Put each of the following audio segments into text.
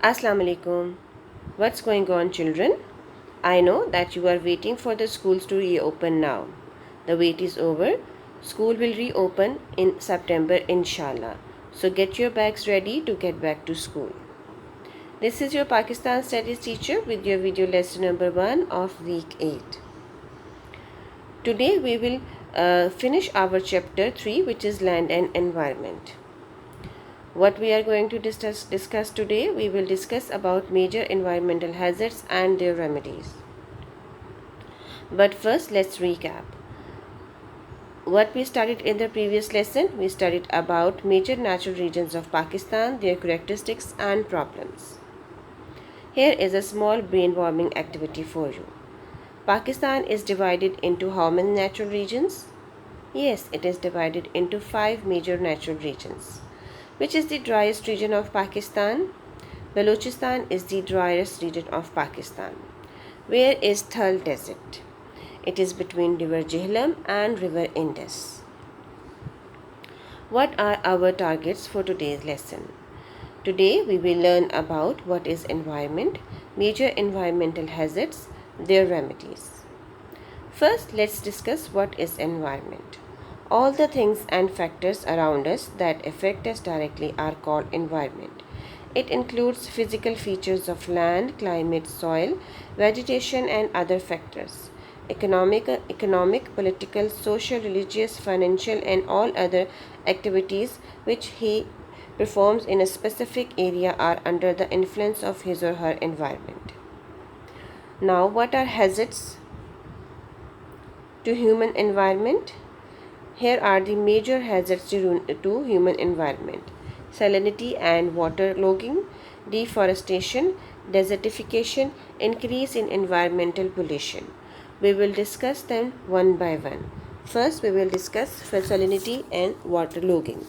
Assalamu alaikum. What's going on, children? I know that you are waiting for the schools to reopen now. The wait is over. School will reopen in September, inshallah. So get your bags ready to get back to school. This is your Pakistan Studies teacher with your video lesson number 1 of week 8. Today we will finish our chapter 3, which is land and environment. What we are going to discuss today, we will discuss about major environmental hazards and their remedies. But first, let's recap. What we studied in the previous lesson, we studied about major natural regions of Pakistan, their characteristics and problems. Here is a small brain-warming activity for you. Pakistan is divided into how many natural regions? Yes, it is divided into 5 major natural regions. Which is the driest region of Pakistan? Balochistan is the driest region of Pakistan. Where is Thal Desert? It is between River Jhelum and River Indus. What are our targets for today's lesson? Today we will learn about what is environment, major environmental hazards, their remedies. First, let's discuss what is environment. All the things and factors around us that affect us directly are called environment. It includes physical features of land, climate, soil, vegetation and other factors. Economic, political, social, religious, financial and all other activities which he performs in a specific area are under the influence of his or her environment. Now, what are hazards to human environment? Here are the major hazards to human environment: salinity and waterlogging, deforestation, desertification, increase in environmental pollution. We will discuss them one by one. First, we will discuss salinity and waterlogging.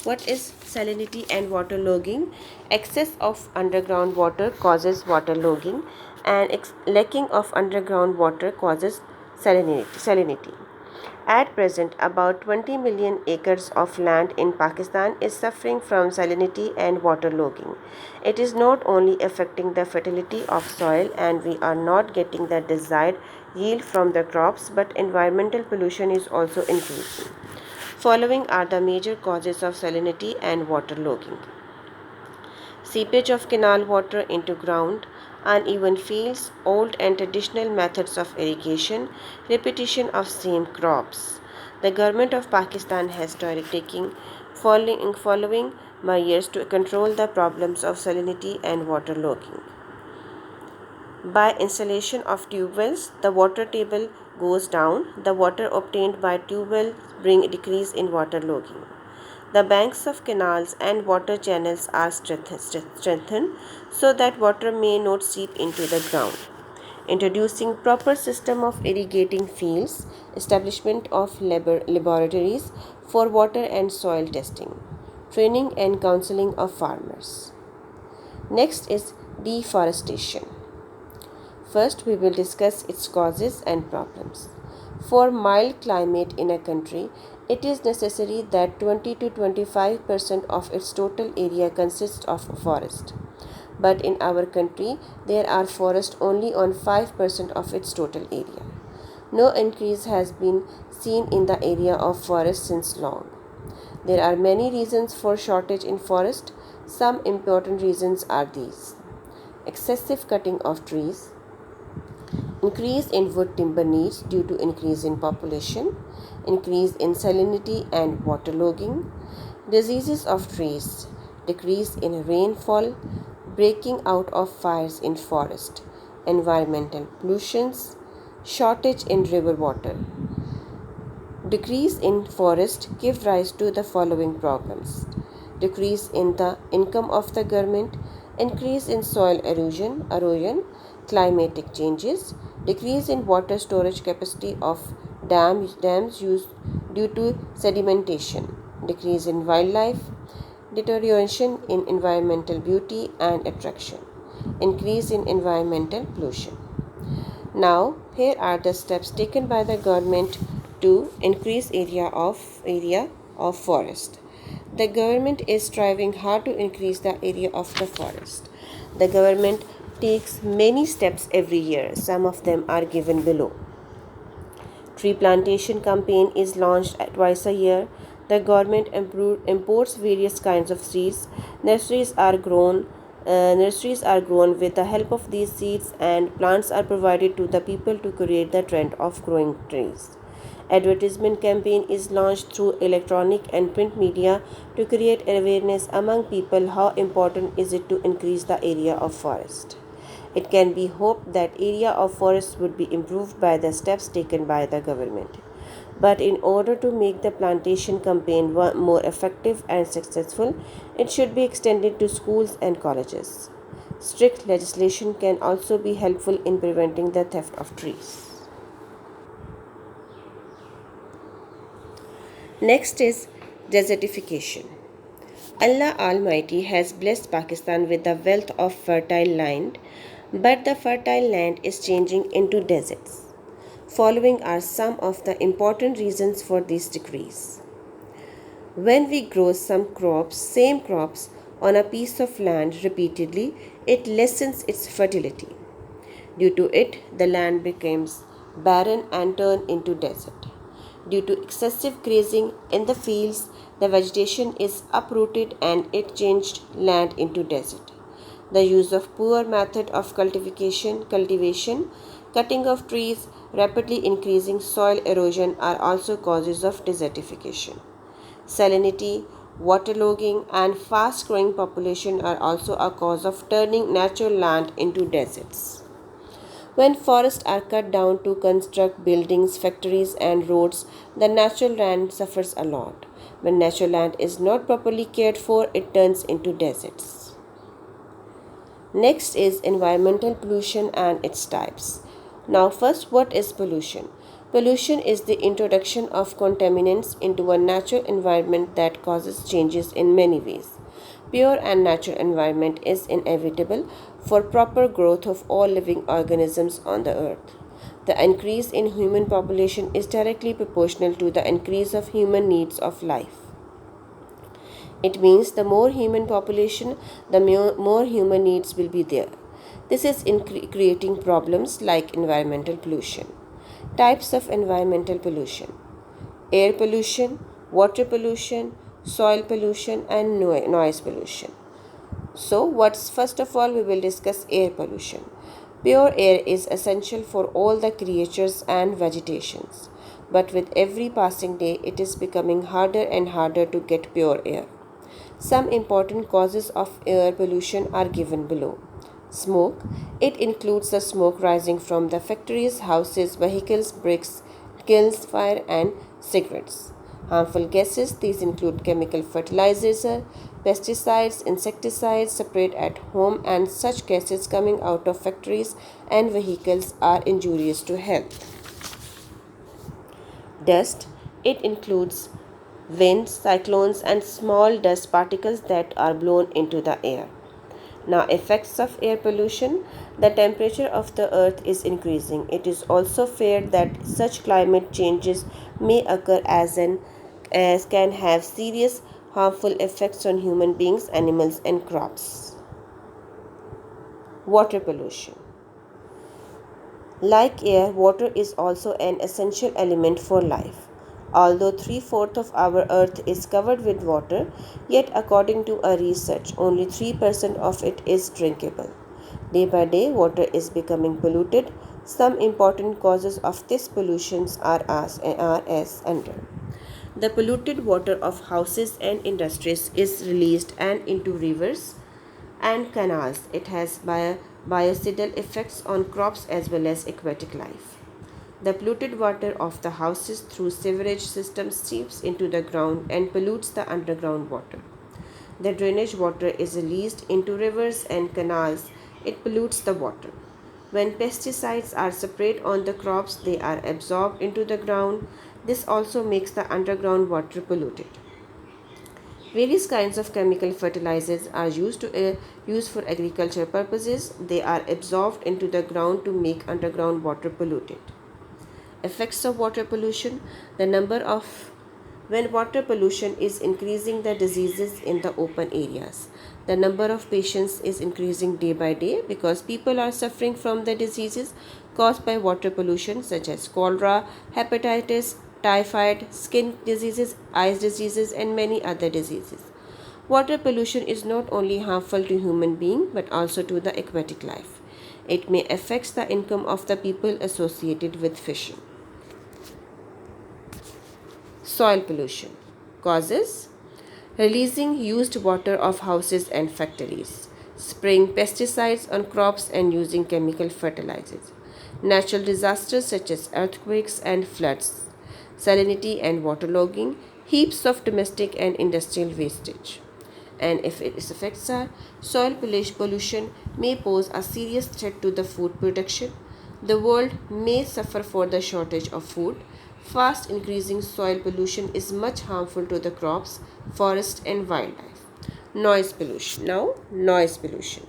What is salinity and waterlogging? Excess of underground water causes waterlogging, and lacking of underground water causes salinity. At present, about 20 million acres of land in Pakistan is suffering from salinity and waterlogging. It is not only affecting the fertility of soil and we are not getting the desired yield from the crops, but environmental pollution is also increasing. Following are the major causes of salinity and waterlogging: seepage of canal water into ground, uneven fields, old and traditional methods of irrigation, repetition of same crops. The government of Pakistan has started taking following measures to control the problems of salinity and waterlogging. By installation of tube wells, the water table goes down. The water obtained by tube wells bring a decrease in waterlogging. The banks of canals and water channels are strengthened so that water may not seep into the ground. Introducing proper system of irrigating fields, establishment of laboratories for water and soil testing, training and counseling of farmers. Next is deforestation. First, we will discuss its causes and problems. For mild climate in a country, it is necessary that 20 to 25% of its total area consists of forest. But in our country, there are forests only on 5% of its total area. No increase has been seen in the area of forest since long. There are many reasons for shortage in forest. Some important reasons are these: excessive cutting of trees, increase in wood timber needs due to increase in population, increase in salinity and waterlogging, diseases of trees, decrease in rainfall, breaking out of fires in forest, environmental pollutions, shortage in river water. Decrease in forest give rise to the following problems: decrease in the income of the government, increase in soil erosion, climatic changes, decrease in water storage capacity of dams used due to sedimentation, decrease in wildlife, deterioration in environmental beauty and attraction, increase in environmental pollution. Now, here are the steps taken by the government to increase area of forest. The government is striving hard to increase the area of the forest. The government takes many steps every year. Some of them are given below. Tree plantation campaign is launched twice a year. The government imports various kinds of seeds. Nurseries are grown. Nurseries are grown with the help of these seeds, and plants are provided to the people to create the trend of growing trees. Advertisement campaign is launched through electronic and print media to create awareness among people how important is it to increase the area of forest. It can be hoped that area of forest would be improved by the steps taken by the government. But in order to make the plantation campaign more effective and successful, it should be extended to schools and colleges. Strict legislation can also be helpful in preventing the theft of trees. Next is desertification. Allah Almighty has blessed Pakistan with the wealth of fertile land, but the fertile land is changing into deserts. Following are some of the important reasons for this decrease. When we grow same crops, on a piece of land repeatedly, it lessens its fertility. Due to it, the land becomes barren and turned into desert. Due to excessive grazing in the fields, the vegetation is uprooted and it changed land into desert. The use of poor method of cultivation, cutting of trees, rapidly increasing soil erosion are also causes of desertification. Salinity, waterlogging, and fast growing population are also a cause of turning natural land into deserts. When forests are cut down to construct buildings, factories, and roads, the natural land suffers a lot. When natural land is not properly cared for, it turns into deserts. Next is environmental pollution and its types. Now, first, what is pollution? Pollution is the introduction of contaminants into a natural environment that causes changes in many ways. Pure and natural environment is inevitable for proper growth of all living organisms on the earth. The increase in human population is directly proportional to the increase of human needs of life. It means the more human population, the more human needs will be there. This is creating problems like environmental pollution. Types of environmental pollution: air pollution, water pollution, soil pollution, and noise pollution. So, what's first of all, we will discuss air pollution. Pure air is essential for all the creatures and vegetations, but with every passing day, it is becoming harder and harder to get pure air. Some important causes of air pollution are given below. Smoke. It includes the smoke rising from the factories, houses, vehicles, bricks, kilns, fire, and cigarettes. Harmful gases. These include chemical fertilizers, pesticides, insecticides sprayed at home, and such gases coming out of factories and vehicles are injurious to health. Dust. It includes winds, cyclones, and small dust particles that are blown into the air. Now, effects of air pollution. The temperature of the earth is increasing. It is also feared that such climate changes may occur as can have serious harmful effects on human beings, animals, and crops. Water pollution. Like air, water is also an essential element for life. Although 3/4 of our earth is covered with water, yet according to a research, only 3% of it is drinkable. Day by day, water is becoming polluted. Some important causes of this pollution are as under. The polluted water of houses and industries is released and into rivers and canals. It has biocidal effects on crops as well as aquatic life. The polluted water of the houses through sewerage systems seeps into the ground and pollutes the underground water. The drainage water is released into rivers and canals. It pollutes the water. When pesticides are sprayed on the crops, they are absorbed into the ground. This also makes the underground water polluted. Various kinds of chemical fertilizers are used for agricultural purposes. They are absorbed into the ground to make underground water polluted. Effects of water pollution. The number of When water pollution is increasing the diseases in the open areas. The number of patients is increasing day by day because people are suffering from the diseases caused by water pollution such as cholera, hepatitis, typhoid, skin diseases, eyes diseases, and many other diseases. Water pollution is not only harmful to human beings but also to the aquatic life. It may affect the income of the people associated with fishing. Soil pollution causes releasing used water of houses and factories, spraying pesticides on crops and using chemical fertilizers, natural disasters such as earthquakes and floods, salinity and waterlogging, heaps of domestic and industrial wastage. And if its effects are soil pollution may pose a serious threat to the food production. The world may suffer for the shortage of food. Fast increasing soil pollution is much harmful to the crops, forest and wildlife. Noise pollution. Now, noise pollution.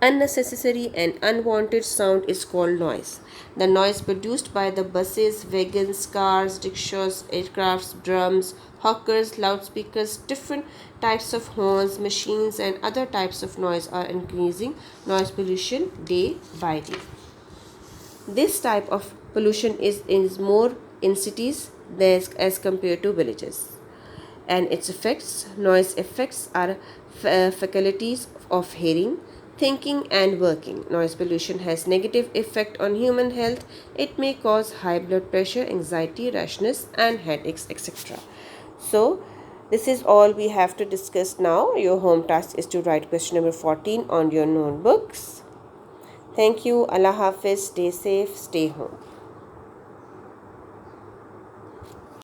Unnecessary and unwanted sound is called noise. The noise produced by the buses, wagons, cars, rickshaws, aircrafts, drums, hawkers, loudspeakers, different types of horns, machines, and other types of noise are increasing noise pollution day by day. This type of pollution is more in cities as compared to villages. And its effects, noise effects are faculties of hearing, thinking and working. Noise pollution has negative effect on human health. It may cause high blood pressure, anxiety, rashness and headaches, etc. So this is all we have to discuss now. Your home task is to write question number 14 on your notebooks. Thank you. Allah Hafiz. Stay safe. Stay home.